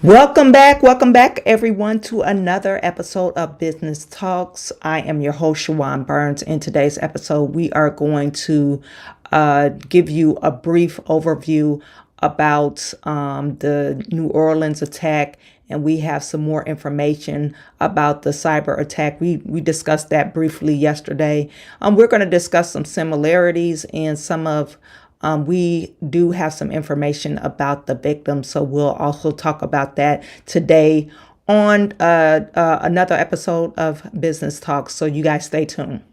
Welcome back, everyone, to another episode of Business Talks. I am your host, Chawanne Burns. In today's episode, we are going to give you a brief overview about the New Orleans attack, and we have some more information about the cyber attack. We discussed that briefly yesterday. We're going to discuss some similarities and some of we do have some information about the victims, so we'll also talk about that today on another episode of Business Talks. So you guys stay tuned.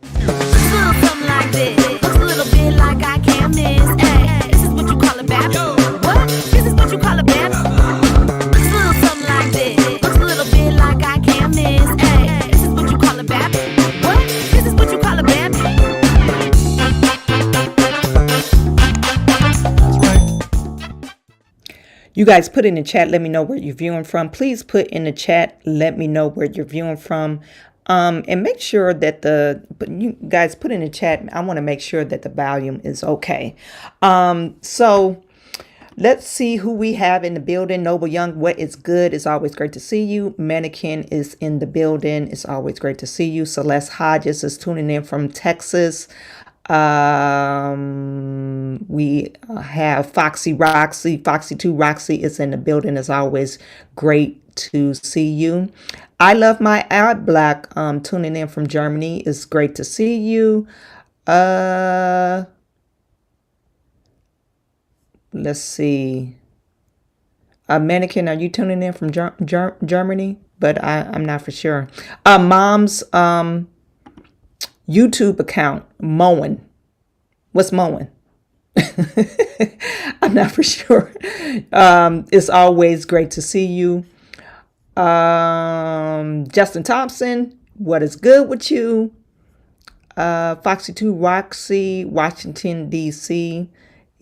Something like this. Looks a little bit like I can't miss. Hey, this is what you call a bap. What? This is what you call a bap. Looks a little something like this. Looks a little bit like I can't miss. Hey, this is what you call a bap. What? This is what you call a bap. You guys put in the chat, let me know where you're viewing from. Please put in the chat, let me know where you're viewing from. And make sure that you guys put in the chat, I want to make sure that the volume is okay. So let's see who we have in the building. Noble Young, what is good? It's always great to see you. Mannequin is in the building. It's always great to see you. Celeste Hodges is tuning in from Texas. We have Foxy 2 Roxy is in the building. It's always great to see you. I love my ad black tuning in from Germany. It's great to see you. Let's see. Mannequin, are you tuning in from Germany? But I'm not for sure. Mom's YouTube account, mowing. What's mowing? I'm not for sure. It's always great to see you. Justin Thompson, what is good with you? Foxy 2 Roxy, Washington, D.C.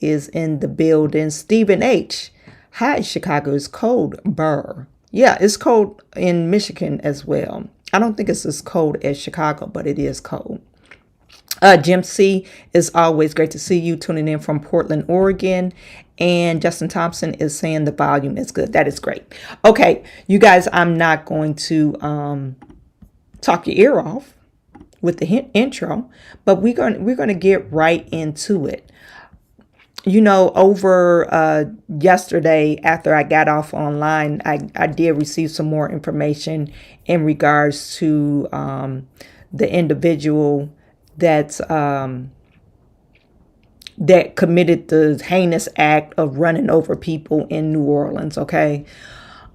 is in the building. Stephen H. Hi, Chicago is cold. Burr. Yeah, it's cold in Michigan as well. I don't think it's as cold as Chicago, but it is cold. Jim C. is always great to see you tuning in from Portland, Oregon. And Justin Thompson is saying the volume is good. That is great. Okay, you guys, I'm not going to talk your ear off with the intro, but we're going to get right into it. You know, over yesterday, after I got off online, I did receive some more information in regards to the individual that committed the heinous act of running over people in New Orleans. Okay,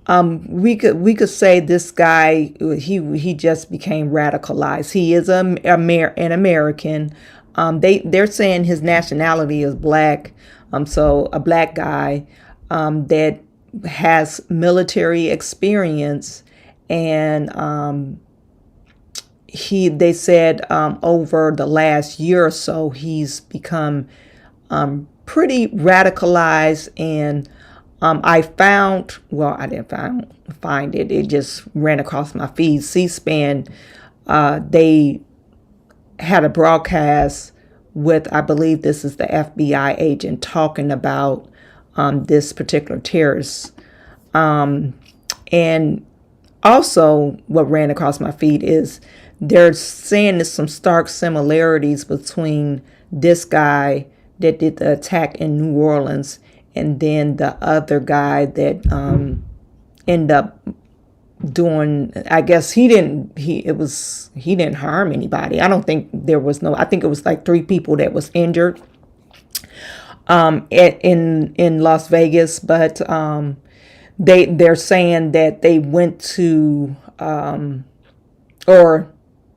we could say this guy he just became radicalized. He is an American. They're saying his nationality is black. So a black guy that has military experience, and they said over the last year or so he's become pretty radicalized. And I didn't find it. It just ran across my feed. C-SPAN, they had a broadcast with, I believe this is the FBI agent, talking about this particular terrorist. And also what ran across my feed is they're saying there's some stark similarities between this guy that did the attack in New Orleans and then the other guy that ended up doing, I guess he didn't harm anybody. I don't think I think it was like 3 people that was injured in Las Vegas, but they're saying that they went to or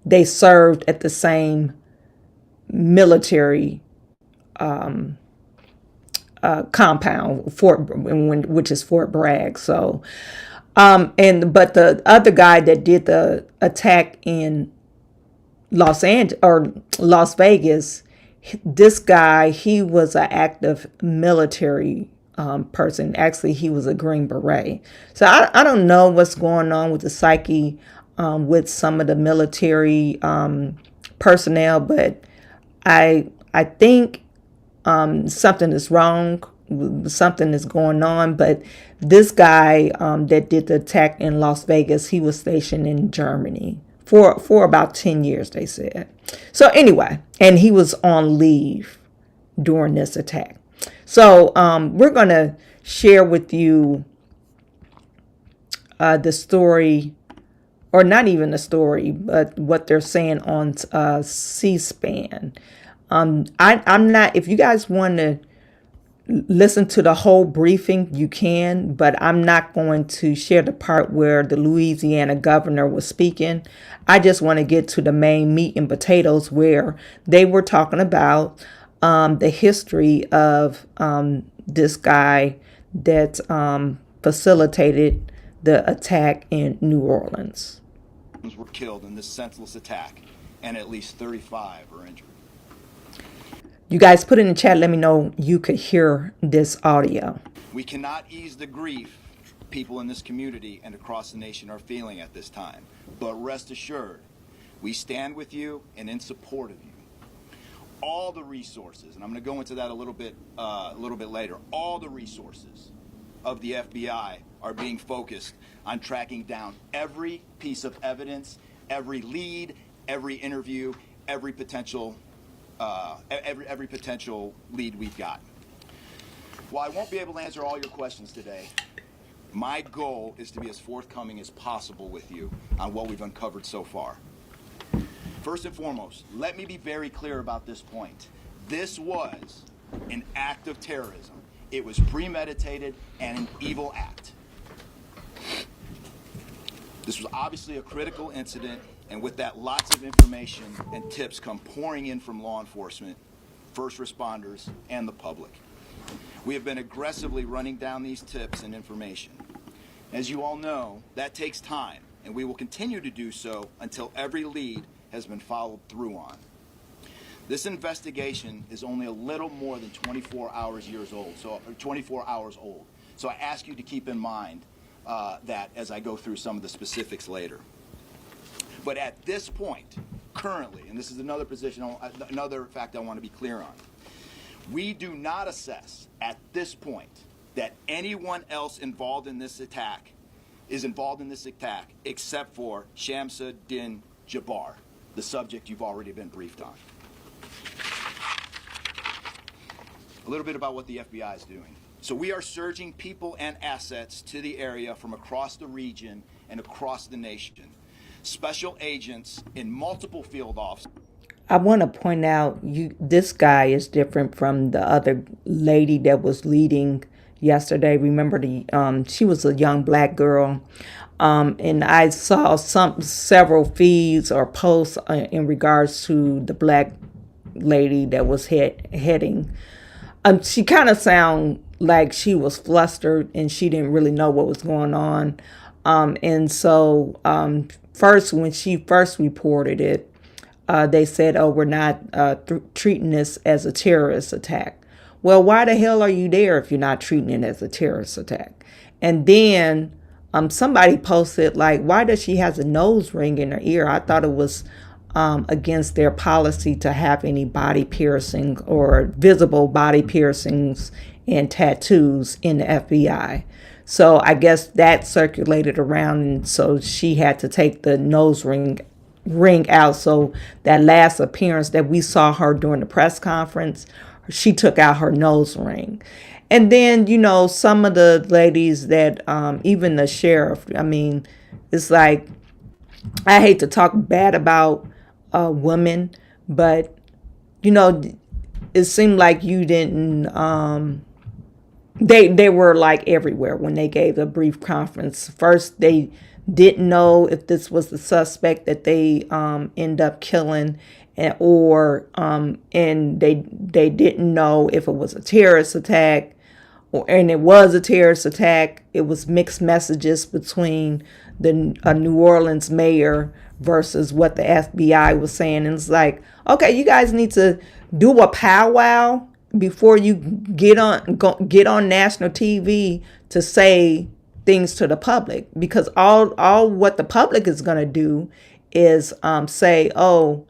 they served at the same military compound, which is Fort Bragg. So, but the other guy that did the attack in Las Vegas, this guy, he was an active military person. Actually, he was a Green Beret. So I don't know what's going on with the psyche with some of the military personnel, but I think something is wrong something is going on. But this guy that did the attack in Las Vegas, he was stationed in Germany for about 10 years, they said. So anyway, and he was on leave during this attack. So we're going to share with you the story, or not even the story, but what they're saying on C-SPAN. I'm not, if you guys want to listen to the whole briefing, you can, but I'm not going to share the part where the Louisiana governor was speaking. I just want to get to the main meat and potatoes, where they were talking about the history of this guy that facilitated the attack in New Orleans. Were killed in this senseless attack, and at least 35 are injured. You guys put in the chat, let me know you could hear this audio. We cannot ease the grief people in this community and across the nation are feeling at this time, but rest assured, we stand with you and in support of you. All the resources, and I'm going to go into that a little bit later, all the resources of the FBI are being focused on tracking down every piece of evidence, every lead, every interview, every potential lead we've got. While I won't be able to answer all your questions today, my goal is to be as forthcoming as possible with you on what we've uncovered so far. First and foremost, let me be very clear about this point. This was an act of terrorism. It was premeditated and an evil act. This was obviously a critical incident, and with that, lots of information and tips come pouring in from law enforcement, first responders, and the public. We have been aggressively running down these tips and information. As you all know, that takes time, and we will continue to do so until every lead has been followed through on. This investigation is only a little more than 24 hours old. So I ask you to keep in mind that as I go through some of the specifics later. But at this point, currently, and this is another fact I want to be clear on, we do not assess at this point that anyone else involved in this attack except for Shamsa Din Jabbar, the subject you've already been briefed on. A little bit about what the FBI is doing. So we are surging people and assets to the area from across the region and across the nation. Special agents in multiple field offices. I want to point out, this guy is different from the other lady that was leading yesterday. Remember, she was a young black girl, and I saw several feeds or posts in regards to the black lady that was heading. She kind of sounded like she was flustered and she didn't really know what was going on. And so first, when she first reported it, they said, oh, we're not treating this as a terrorist attack. Well, why the hell are you there if you're not treating it as a terrorist attack? And then somebody posted, like, why does she have a nose ring in her ear? I thought it was against their policy to have any body piercing or visible body piercings and tattoos in the FBI. So I guess that circulated around, and so she had to take the nose ring out. So that last appearance that we saw her during the press conference, she took out her nose ring. And then, some of the ladies that, even the sheriff, I mean, it's like, I hate to talk bad about women, but, it seemed like you didn't, they were like everywhere when they gave the brief conference. First, they didn't know if this was the suspect that they end up killing, and they didn't know if it was a terrorist attack, and it was a terrorist attack. It was mixed messages between the New Orleans mayor versus what the FBI was saying. And it's like, okay, you guys need to do a powwow before you get on national TV to say things to the public, because all what the public is going to do is say, oh,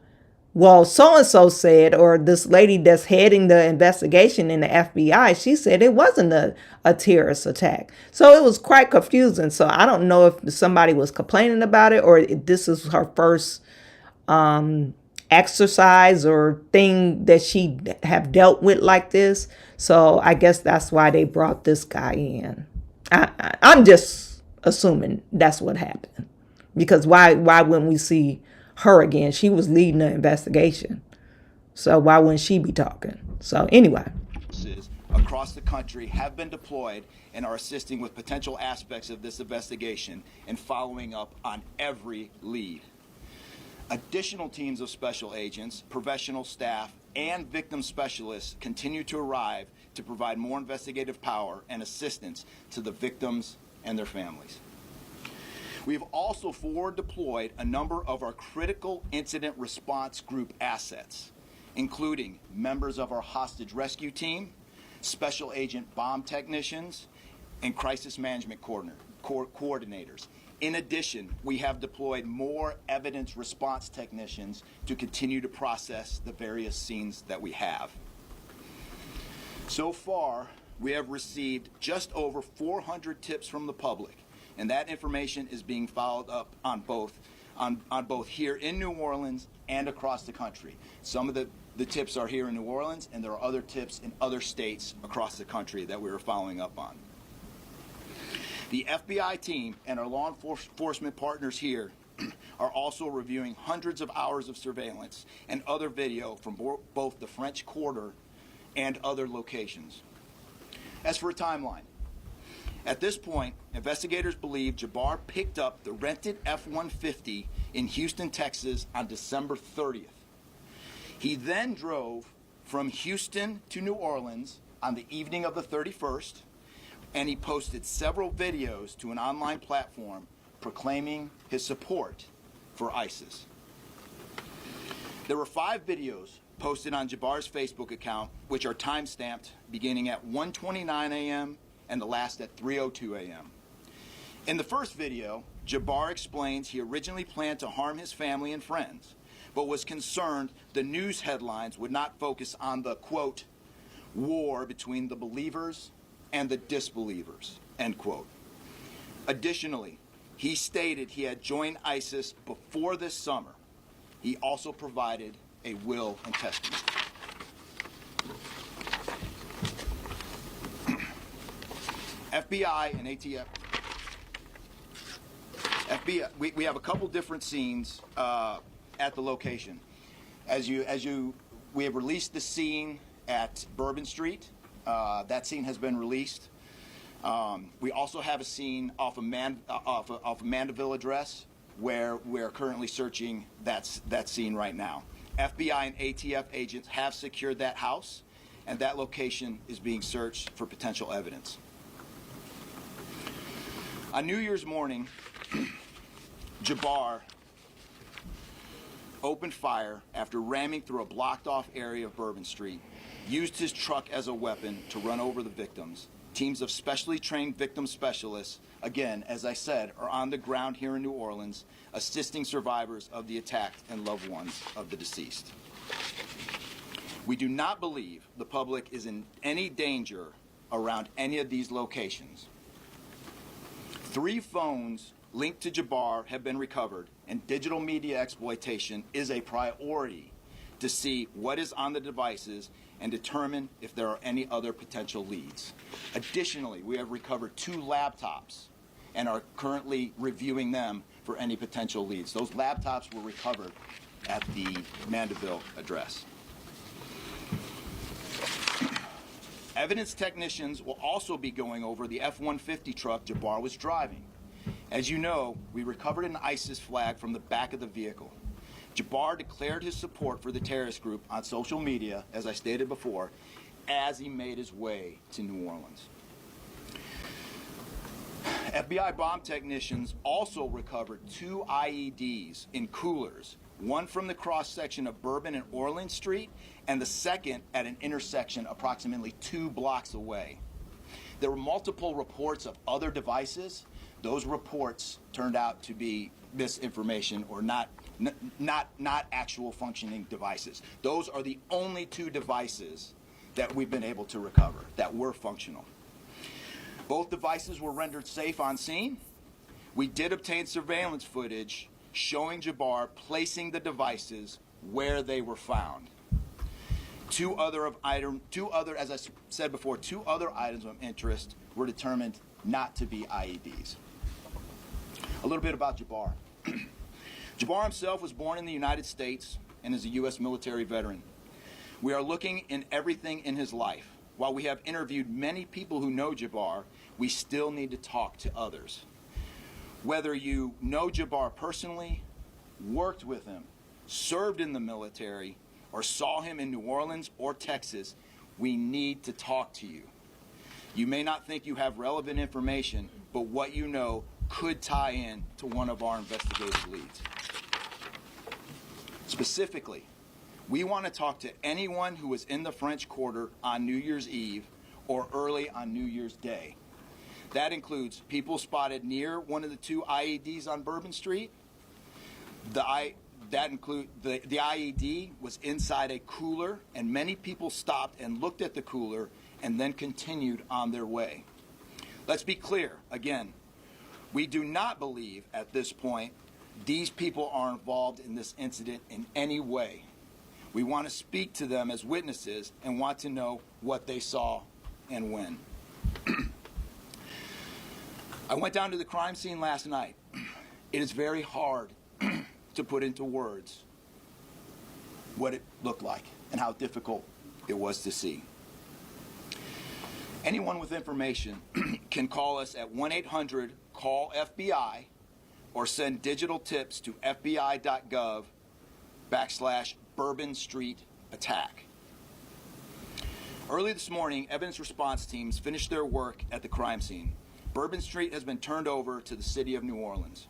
well, so-and-so said, or this lady that's heading the investigation in the FBI, she said it wasn't a terrorist attack. So it was quite confusing. So I don't know if somebody was complaining about it, or if this is her first exercise or thing that she have dealt with like this. So I guess that's why they brought this guy in. I'm just assuming that's what happened, because why wouldn't we see her again? She was leading the investigation, so why wouldn't she be talking? So anyway, across the country have been deployed and are assisting with potential aspects of this investigation and following up on every lead. Additional teams of special agents, professional staff, and victim specialists continue to arrive to provide more investigative power and assistance to the victims and their families. We have also forward deployed a number of our critical incident response group assets, including members of our hostage rescue team, special agent bomb technicians, and crisis management coordinators. In addition, we have deployed more evidence response technicians to continue to process the various scenes that we have. So far, we have received just over 400 tips from the public, and that information is being followed up on both here in New Orleans and across the country. Some of the tips are here in New Orleans, and there are other tips in other states across the country that we are following up on. The FBI team and our law enforcement partners here are also reviewing hundreds of hours of surveillance and other video from both the French Quarter and other locations. As for a timeline, at this point, investigators believe Jabbar picked up the rented F-150 in Houston, Texas on December 30th. He then drove from Houston to New Orleans on the evening of the 31st, and he posted several videos to an online platform proclaiming his support for ISIS. There were 5 videos posted on Jabbar's Facebook account, which are time-stamped beginning at 1:29 a.m. and the last at 3:02 a.m. In the first video, Jabbar explains he originally planned to harm his family and friends, but was concerned the news headlines would not focus on the, quote, war between the believers and the disbelievers, end quote. Additionally, he stated he had joined ISIS before this summer. He also provided a will and testament. FBI and ATF. FBI, we have a couple different scenes at the location. We have released the scene at Bourbon Street. That scene has been released. We also have a scene off of Mandeville address where we're currently searching that scene right now. FBI and ATF agents have secured that house, and that location is being searched for potential evidence. On New Year's morning, Jabbar opened fire after ramming through a blocked-off area of Bourbon Street, used his truck as a weapon to run over the victims. Teams of specially trained victim specialists, again, as I said, are on the ground here in New Orleans, assisting survivors of the attack and loved ones of the deceased. We do not believe the public is in any danger around any of these locations. 3 phones linked to Jabbar have been recovered, and digital media exploitation is a priority to see what is on the devices and determine if there are any other potential leads. Additionally, we have recovered 2 laptops and are currently reviewing them for any potential leads. Those laptops were recovered at the Mandeville address. Evidence technicians will also be going over the F-150 truck Jabbar was driving. As you know, we recovered an ISIS flag from the back of the vehicle. Jabbar declared his support for the terrorist group on social media, as I stated before, as he made his way to New Orleans. FBI bomb technicians also recovered 2 IEDs in coolers, one from the cross-section of Bourbon and Orleans Street, and the second at an intersection approximately 2 blocks away. There were multiple reports of other devices. Those reports turned out to be misinformation or not not actual functioning devices. Those are the only 2 devices that we've been able to recover that were functional. Both devices were rendered safe on scene. We did obtain surveillance footage showing Jabbar placing the devices where they were found. Two other, as I said before, 2 other items of interest were determined not to be IEDs. A little bit about Jabbar. Jabbar himself was born in the United States and is a U.S. military veteran. We are looking in everything in his life. While we have interviewed many people who know Jabbar, we still need to talk to others. Whether you know Jabbar personally, worked with him, served in the military, or saw him in New Orleans or Texas, we need to talk to you. You may not think you have relevant information, but what you know could tie in to one of our investigative leads. Specifically, we want to talk to anyone who was in the French Quarter on New Year's Eve or early on New Year's Day. That includes people spotted near one of the 2 IEDs on Bourbon Street. The IED was inside a cooler, and many people stopped and looked at the cooler and then continued on their way. Let's be clear, again, we do not believe at this point these people are involved in this incident in any way. We want to speak to them as witnesses and want to know what they saw and when. I went down to the crime scene last night. It is very hard to put into words what it looked like and how difficult it was to see. Anyone with information can call us at 1-800-CALL-FBI or send digital tips to fbi.gov/Bourbon Street attack. Early this morning, evidence response teams finished their work at the crime scene. Bourbon Street has been turned over to the city of New Orleans.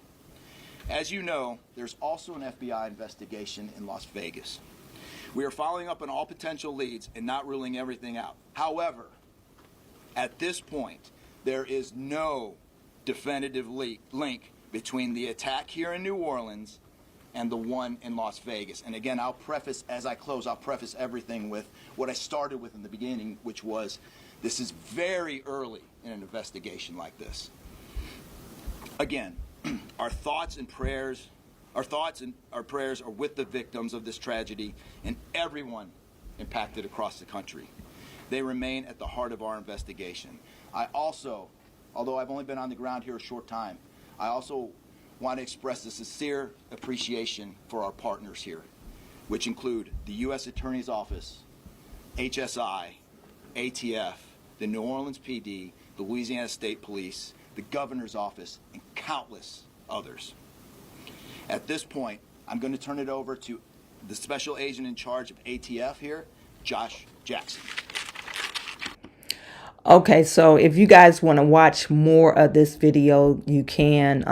As you know, there's also an FBI investigation in Las Vegas. We are following up on all potential leads and not ruling everything out. However, at this point, there is no definitive link between the attack here in New Orleans and the one in Las Vegas. And again, I'll preface everything with what I started with in the beginning, which was this is very early in an investigation like this. Again, our thoughts and prayers are with the victims of this tragedy and everyone impacted across the country. They remain at the heart of our investigation. I also, although I've only been on the ground here a short time, I also want to express a sincere appreciation for our partners here, which include the U.S. Attorney's Office, HSI, ATF, the New Orleans PD, the Louisiana State Police, the Governor's Office, and countless others. At this point, I'm going to turn it over to the Special Agent in charge of ATF here, Josh Jackson. Okay, so if you guys want to watch more of this video, you can.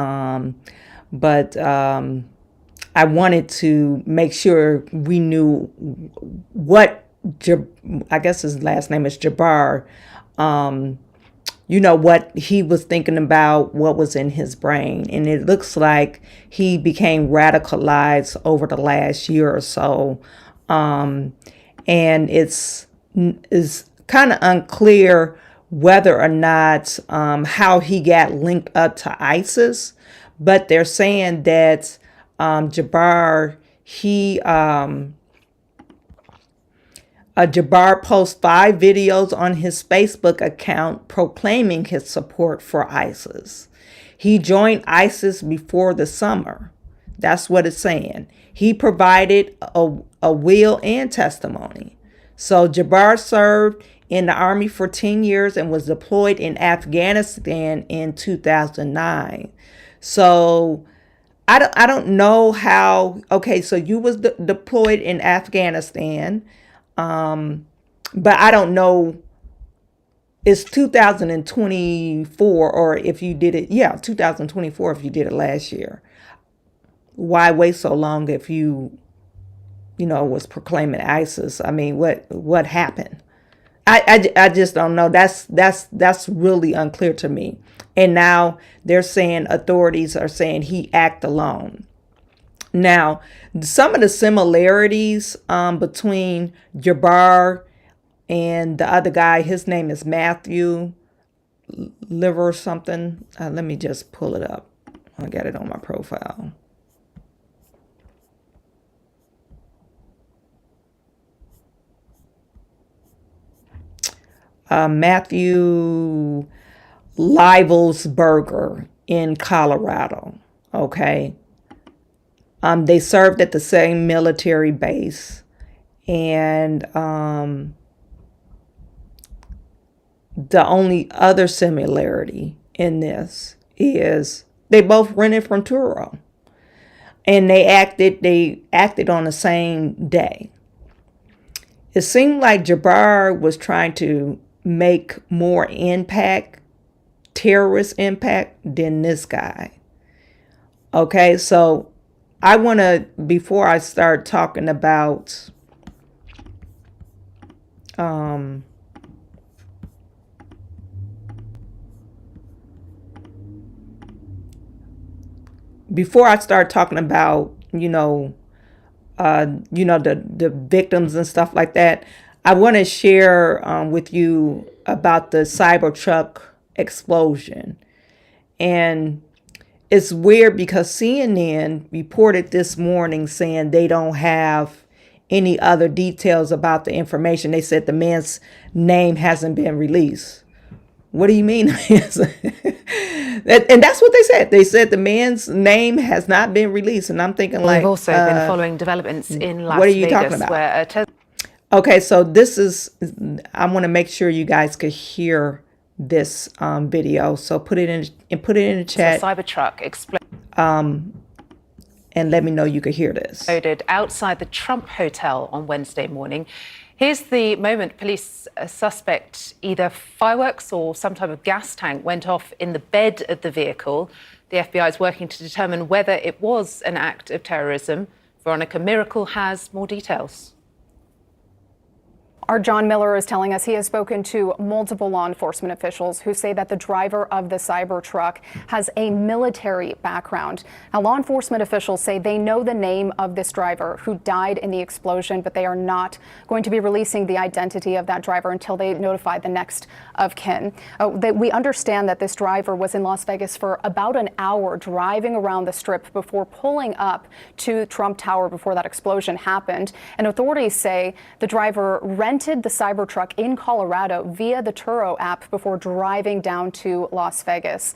But I wanted to make sure we knew what, I guess his last name is Jabbar, what he was thinking about, what was in his brain. And it looks like he became radicalized over the last year or so. And it's kind of unclear whether or not how he got linked up to ISIS. But they're saying that Jabbar posts 5 videos on his Facebook account proclaiming his support for ISIS. He joined ISIS before the summer. That's what it's saying. He provided a will and testimony. So Jabbar served in the Army for 10 years and was deployed in Afghanistan in 2009. So I don't know how. Okay, so you was deployed in Afghanistan. But I don't know, it's 2024 or if you did it, 2024 if you did it last year. Why wait so long if you was proclaiming ISIS? I mean, what happened? I just don't know. That's really unclear to me. And now they're saying, authorities are saying he acted alone. Now, some of the similarities between Jabbar and the other guy, his name is Matthew Liver or something. Let me just pull it up. I got it on my profile. Matthew Livelsberger in Colorado. Okay. They served at the same military base, and the only other similarity in this is they both rented from Turo, and they acted on the same day. It seemed like Jabbar was trying to make more impact, terrorist impact, than this guy. Okay, so I want to, before I start talking about the victims and stuff like that, I want to share with you about the Cybertruck explosion. And it's weird because CNN reported this morning saying they don't have any other details about the information. They said the man's name hasn't been released. What do you mean? And that's what they said. They said the man's name has not been released. And I'm thinking, like, we've also been following developments in Las what are you Vegas, talking about? where Okay, so this is, I want to make sure you guys could hear this video. So put it in the chat. a Cybertruck exploded And let me know you could hear this. Outside the Trump Hotel on Wednesday morning. Here's the moment police suspect either fireworks or some type of gas tank went off in the bed of the vehicle. The FBI is working to determine whether it was an act of terrorism. Veronica Miracle has more details. Our John Miller is telling us he has spoken to multiple law enforcement officials who say that the driver of the Cybertruck has a military background. Now, law enforcement officials say they know the name of this driver who died in the explosion, but they are not going to be releasing the identity of that driver until they notify the next of kin. We understand that this driver was in Las Vegas for about an hour driving around the Strip before pulling up to Trump Tower before that explosion happened. And authorities say the driver rented the Cybertruck in Colorado via the Turo app before driving down to Las Vegas.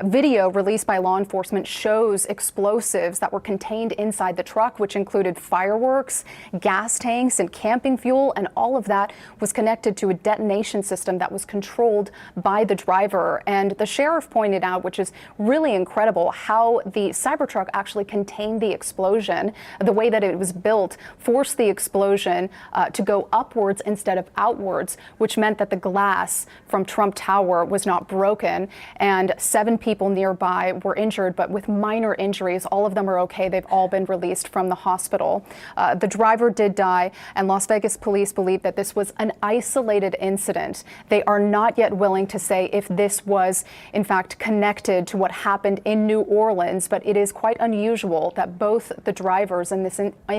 Video released by law enforcement shows explosives that were contained inside the truck, which included fireworks, gas tanks, and camping fuel, and all of that was connected to a detonation system that was controlled by the driver. And the sheriff pointed out, which is really incredible, how the Cybertruck actually contained the explosion. The way that it was built forced the explosion to go upwards instead of outwards, which meant that the glass from Trump Tower was not broken, and 7 people nearby were injured, but with minor injuries. All of them are okay. They've all been released from the hospital. The driver did die, and Las Vegas police believe that this was an isolated incident. They are not yet willing to say if this was, in fact, connected to what happened in New Orleans, but it is quite unusual that both the drivers in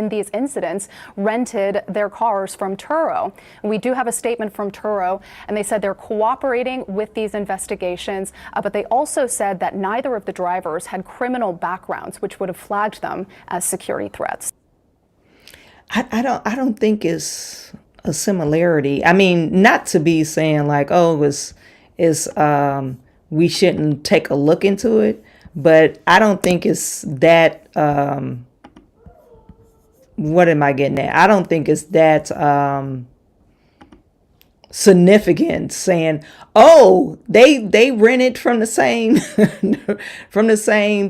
these incidents rented their cars from Turo. We do have a statement from Turo, and they said they're cooperating with these investigations, but they also said that neither of the drivers had criminal backgrounds, which would have flagged them as security threats. I don't think it's a similarity. I mean, not to be saying like, oh, we shouldn't take a look into it, but I don't think it's that. What am I getting at? I don't think it's that significant saying, oh, they rented from the same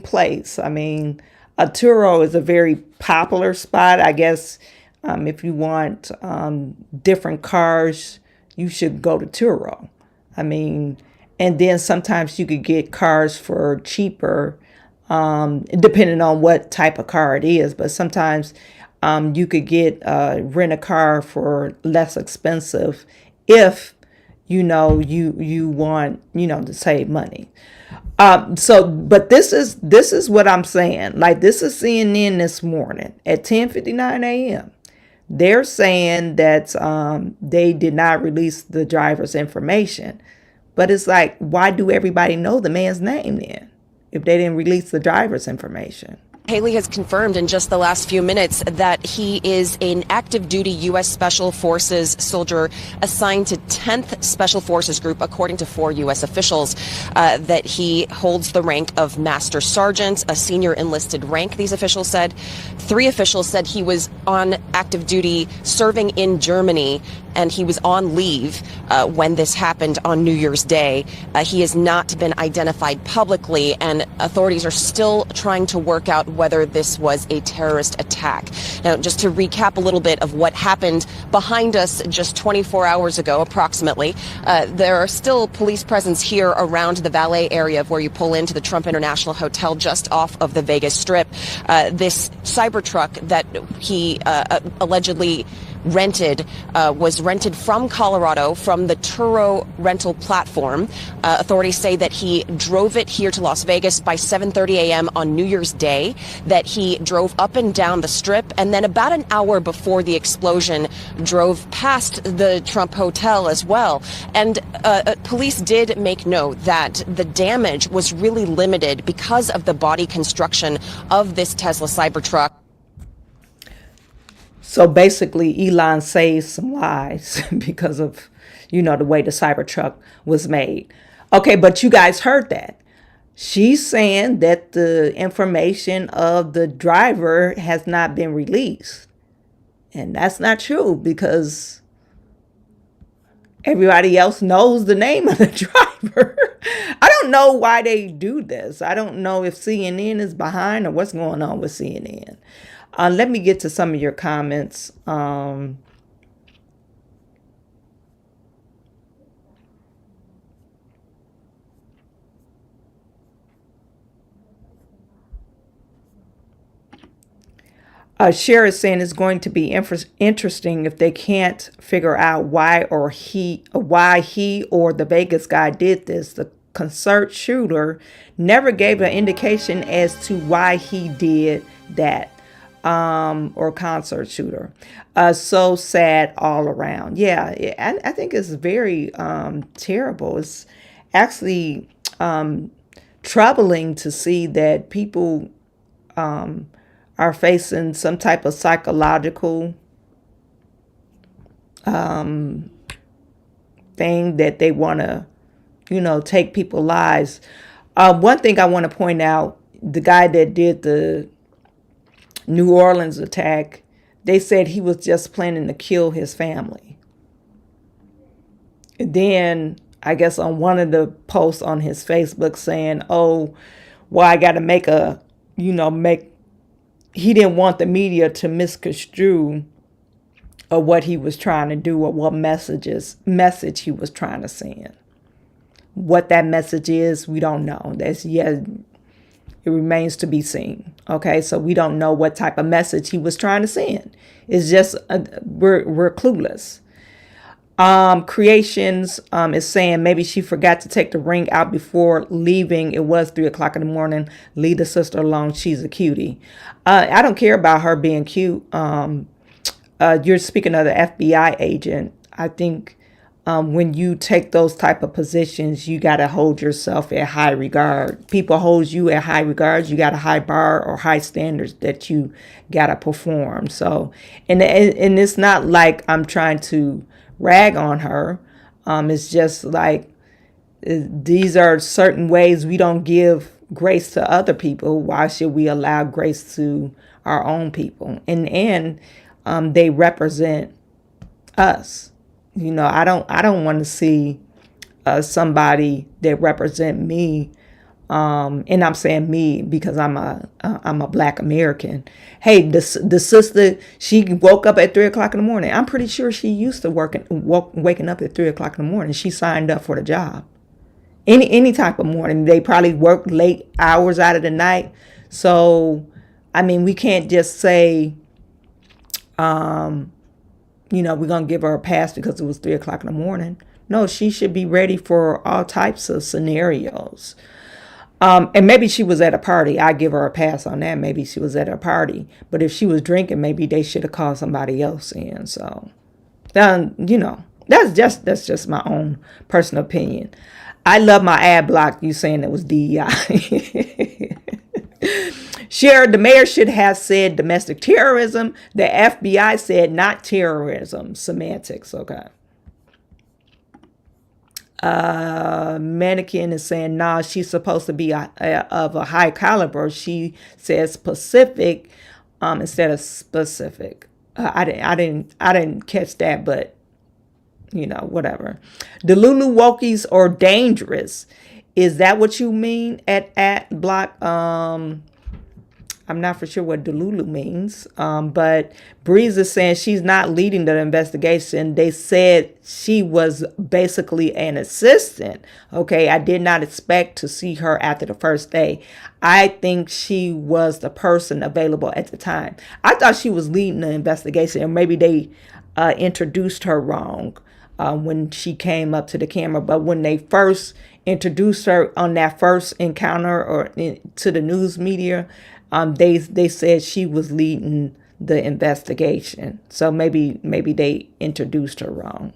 place. I mean, Turo is a very popular spot. I guess if you want different cars, you should go to Turo. I mean, and then sometimes you could get cars for cheaper, depending on what type of car it is. But sometimes you could rent a car for less expensive if you want to save money. But this is what I'm saying. Like, this is CNN this morning at 10:59 a.m. They're saying that they did not release the driver's information. But it's like, why do everybody know the man's name then if they didn't release the driver's information? Haley has confirmed in just the last few minutes that he is an active duty U.S. Special Forces soldier assigned to 10th Special Forces Group, according to 4 U.S. officials, that he holds the rank of Master Sergeant, a senior enlisted rank, these officials said. 3 officials said he was on active duty serving in Germany, and he was on leave when this happened on New Year's Day. He has not been identified publicly, and authorities are still trying to work out whether this was a terrorist attack. Now, just to recap a little bit of what happened behind us just 24 hours ago, approximately, there are still police presence here around the valet area of where you pull into the Trump International Hotel just off of the Vegas Strip. This Cybertruck that he allegedly rented was rented from Colorado from the Turo rental platform. Authorities say that he drove it here to Las Vegas by 7:30 a.m. on New Year's Day, that he drove up and down the Strip, and then about an hour before the explosion drove past the Trump Hotel as well. And police did make note that the damage was really limited because of the body construction of this Tesla Cybertruck. So basically, Elon saved some lives because of, the way the Cybertruck was made. Okay, but you guys heard that. She's saying that the information of the driver has not been released. And that's not true, because everybody else knows the name of the driver. I don't know why they do this. I don't know if CNN is behind or what's going on with CNN. Let me get to some of your comments. Cher is saying it's going to be interesting if they can't figure out why he or the Vegas guy did this. The concert shooter never gave an indication as to why he did that. Or concert shooter. So sad all around. Yeah, I think it's very terrible. It's actually troubling to see that people are facing some type of psychological thing that they want to, take people's lives. One thing I want to point out, the guy that did the New Orleans attack, they said he was just planning to kill his family. And then I guess on one of the posts on his Facebook saying, oh, well, I got to he didn't want the media to misconstrue of what he was trying to do or what message he was trying to send. What that message is, we don't know. It remains to be seen. Okay, so we don't know what type of message he was trying to send. It's just we're clueless. Creations is saying maybe she forgot to take the ring out before leaving. It was 3:00 in the morning. Leave the sister alone. She's a cutie. I don't care about her being cute. You're speaking of the FBI agent. I think when you take those type of positions, you got to hold yourself at high regard. People hold you at high regards. You got a high bar or high standards that you got to perform. So, and it's not like I'm trying to rag on her. It's just like these are certain ways we don't give grace to other people. Why should we allow grace to our own people? And they represent us. I don't want to see somebody that represent me, and I'm saying me because I'm a Black American. Hey, the sister, she woke up at 3:00 in the morning. I'm pretty sure she used to waking up at 3:00 in the morning. She signed up for the job. Any type of morning. They probably work late hours out of the night. So, I mean, we can't just say, we're going to give her a pass because it was 3:00 in the morning. No, she should be ready for all types of scenarios. And maybe she was at a party. I give her a pass on that. Maybe she was at a party. But if she was drinking, maybe they should have called somebody else in. So, that's just my own personal opinion. I love my ad block. You saying it was DEI. Shared, the mayor should have said domestic terrorism. The FBI said not terrorism. Semantics, okay. Mannequin is saying, nah, she's supposed to be of a high caliber. She says specific instead of specific. I didn't catch that, but whatever. The Lulu Wokies are dangerous. Is that what you mean at block? I'm not for sure what Delulu means, but Breeze is saying she's not leading the investigation. They said she was basically an assistant. Okay, I did not expect to see her after the first day. I think she was the person available at the time. I thought she was leading the investigation, and maybe they introduced her wrong when she came up to the camera. But when they first introduced her on that first encounter or to the news media, they said she was leading the investigation. So maybe they introduced her wrong.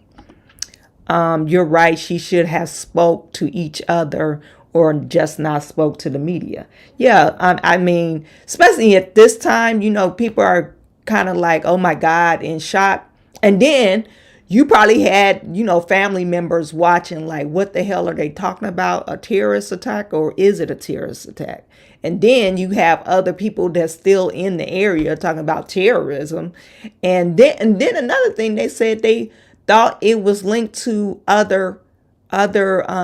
You're right. She should have spoke to each other or just not spoke to the media. Yeah. I mean, especially at this time, people are kind of like, oh my God, in shock. And then you probably had, family members watching like, what the hell are they talking about? A terrorist attack, or is it a terrorist attack? And then you have other people that's still in the area talking about terrorism. And then another thing, they said they thought it was linked to other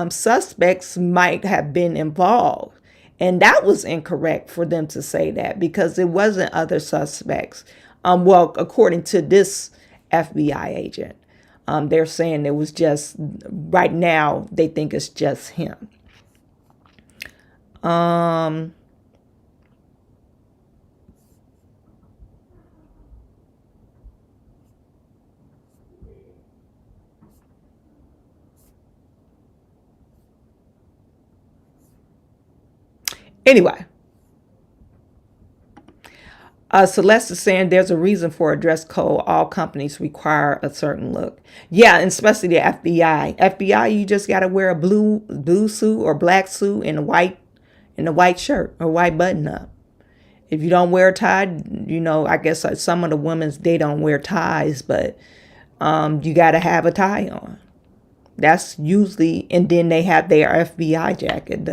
suspects might have been involved. And that was incorrect for them to say that, because it wasn't other suspects. Well, according to this FBI agent, they're saying it was just, right now, they think it's just him. Anyway, Celeste is saying there's a reason for a dress code. All companies require a certain look. Yeah, and especially the FBI. FBI, you just got to wear a blue suit or black suit and a white shirt or white button up. If you don't wear a tie, I guess some of the women, they don't wear ties, but you got to have a tie on. That's usually, and then they have their FBI jacket.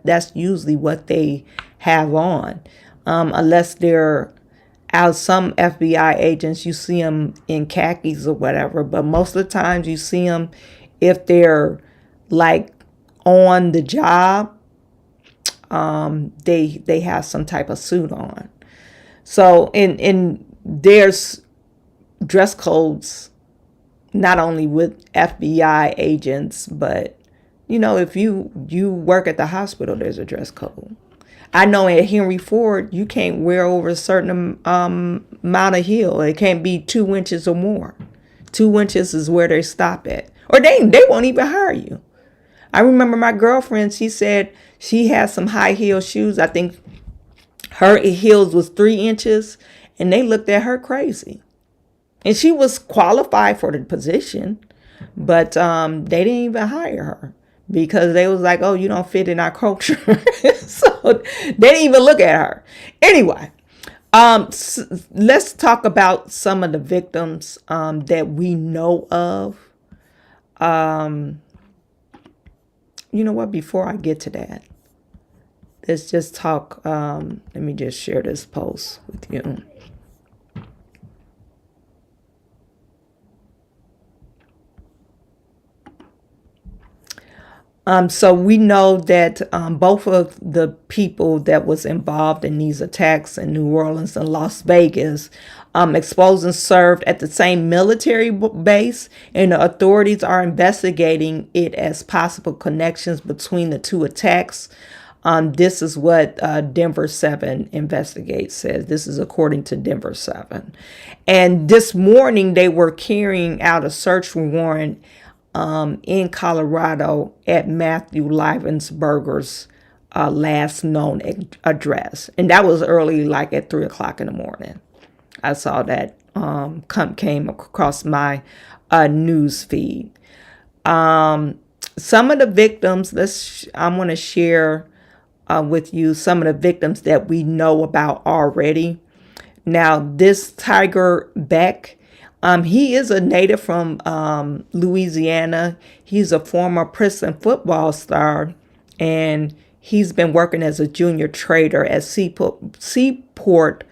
That's usually what they have on, unless they're out. Some FBI agents, you see them in khakis or whatever, but most of the times you see them if they're like on the job. They have some type of suit on. So in there's dress codes. Not only with FBI agents, but, if you work at the hospital, there's a dress code. I know at Henry Ford, you can't wear over a certain amount of heel. It can't be 2 inches or more. 2 inches is where they stop at. Or they won't even hire you. I remember my girlfriend, she said she had some high heel shoes. I think her heels was 3 inches, and they looked at her crazy. And she was qualified for the position, but they didn't even hire her because they was like, oh, you don't fit in our culture. So they didn't even look at her. Anyway, let's talk about some of the victims that we know of. You know what? Before I get to that, let's just talk. Let me just share this post with you. So we know that both of the people that was involved in these attacks in New Orleans and Las Vegas, exposed and served at the same military base, and the authorities are investigating it as possible connections between the two attacks. This is what Denver 7 Investigates says. This is according to Denver 7. And this morning they were carrying out a search warrant in Colorado at Matthew Livensberger's last known address. And that was early, like at 3 o'clock in the morning. I saw that came across my news feed. Some of the victims, I'm going to share with you some of the victims that we know about already. Now, this Tiger Beck, he is a native from Louisiana. He's a former Princeton football star, and he's been working as a junior trader at Seaport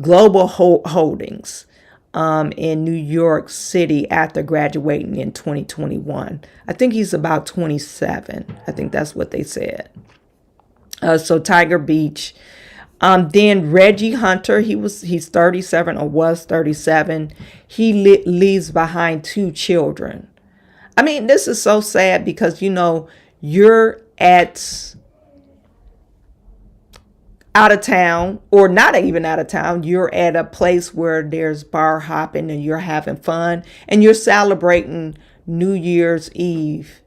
Global Holdings in New York City after graduating in 2021. I think he's about 27. I think that's what they said. So Tiger Beach. Then Reggie Hunter, he's 37 or was 37. He leaves behind 2 children. I mean, this is so sad because, you're out of town, or not even out of town. You're at a place where there's bar hopping and you're having fun and you're celebrating New Year's Eve.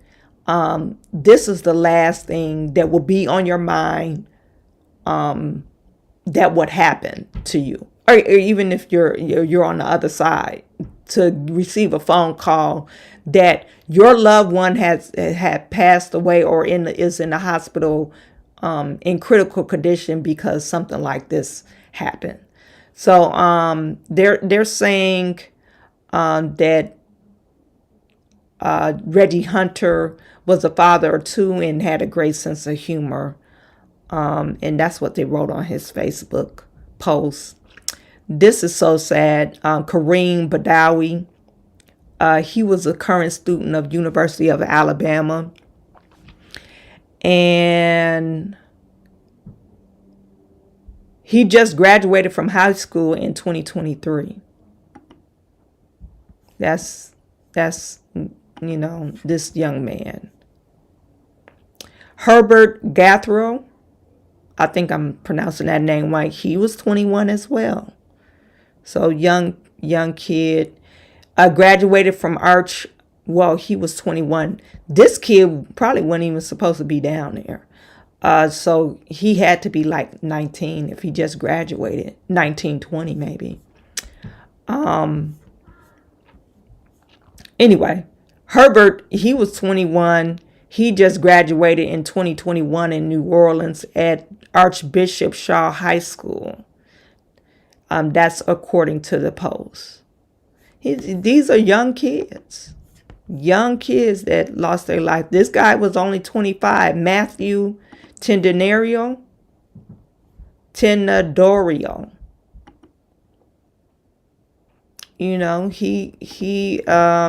This is the last thing that will be on your mind that would happen to you, or even if you're on the other side, to receive a phone call that your loved one had passed away or is in the hospital in critical condition because something like this happened. So they're saying that Reggie Hunter was a father of 2 and had a great sense of humor. And that's what they wrote on his Facebook post. This is so sad. Kareem Badawi, he was a current student of University of Alabama. And he just graduated from high school in 2023. That's this young man. Herbert Gathro, I think I'm pronouncing that name right. He was 21 as well. So young kid. Graduated from Arch. Well, he was 21. This kid probably wasn't even supposed to be down there. So he had to be like 19 if he just graduated. 19, 20 maybe. Anyway, Herbert, he was 21. He just graduated in 2021 in New Orleans at Archbishop Shaw High School. That's according to the Post. These are young kids. Young kids that lost their life. This guy was only 25. Matthew Tendadorio.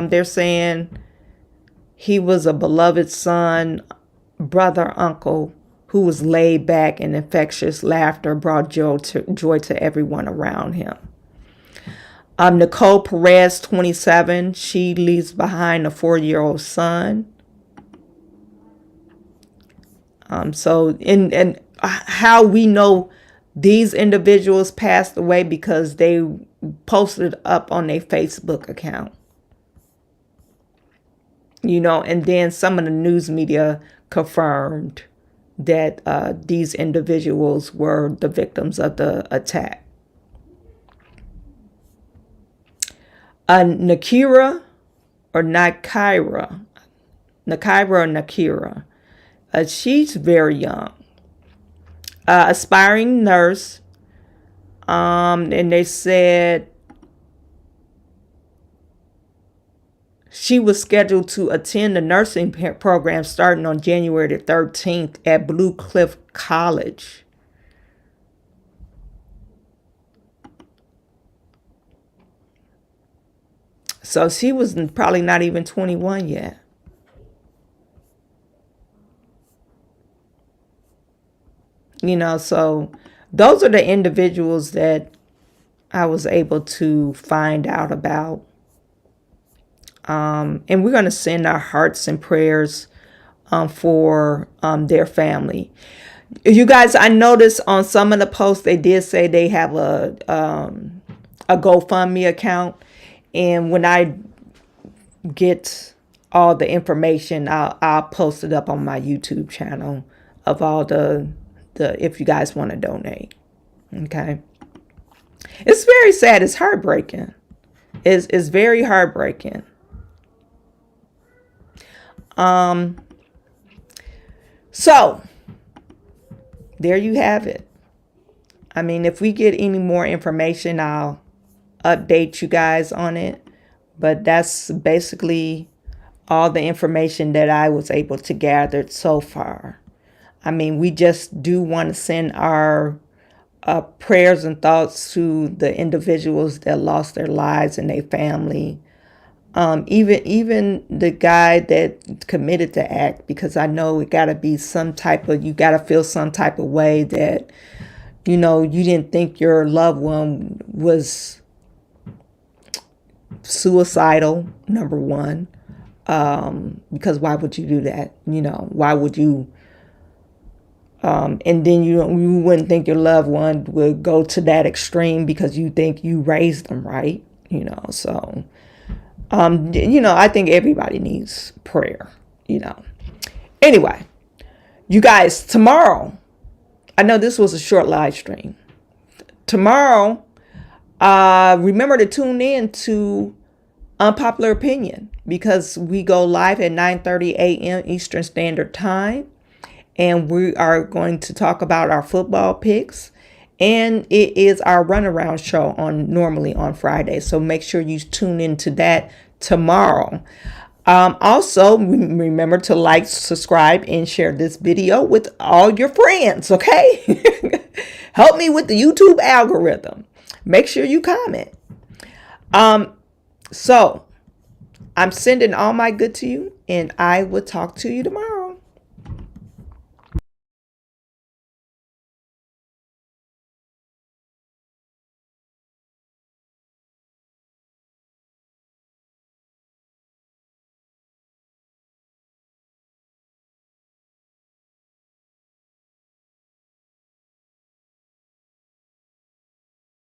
They're saying he was a beloved son, brother, uncle, who was laid back, and infectious laughter brought joy to everyone around him. Nicole Perez, 27, she leaves behind a 4-year-old son. And how we know these individuals passed away because they posted up on their Facebook account. And then some of the news media confirmed that these individuals were the victims of the attack. Nakira, she's very young. Aspiring nurse. And they said she was scheduled to attend the nursing program starting on January the 13th at Blue Cliff College. So she was probably not even 21 yet. So those are the individuals that I was able to find out about. And we're going to send our hearts and prayers for their family. You guys, I noticed on some of the posts, they did say they have a GoFundMe account. And when I get all the information, I'll post it up on my YouTube channel of all the if you guys want to donate. Okay. It's very sad. It's heartbreaking. It's very heartbreaking. So there you have it. I mean, if we get any more information, I'll update you guys on it. But that's basically all the information that I was able to gather so far. I mean, we just do want to send our prayers and thoughts to the individuals that lost their lives and their family. Even the guy that committed the act, because I know it got to be you got to feel some type of way that, you know, you didn't think your loved one was suicidal, number one. Because why would you do that? You know, why would you? And then you wouldn't think your loved one would go to that extreme because you think you raised them right. You know, so, you know, I think everybody needs prayer, you know. Anyway, you guys, tomorrow, I know this was a short live stream. Tomorrow, remember to tune in to Unpopular Opinion, because we go live at 9:30 a.m. Eastern Standard Time. And we are going to talk about our football picks. And it is our runaround show normally on Friday. So make sure you tune into that tomorrow. Also, remember to like, subscribe, and share this video with all your friends, okay? Help me with the YouTube algorithm. Make sure you comment. So I'm sending all my good to you, and I will talk to you tomorrow.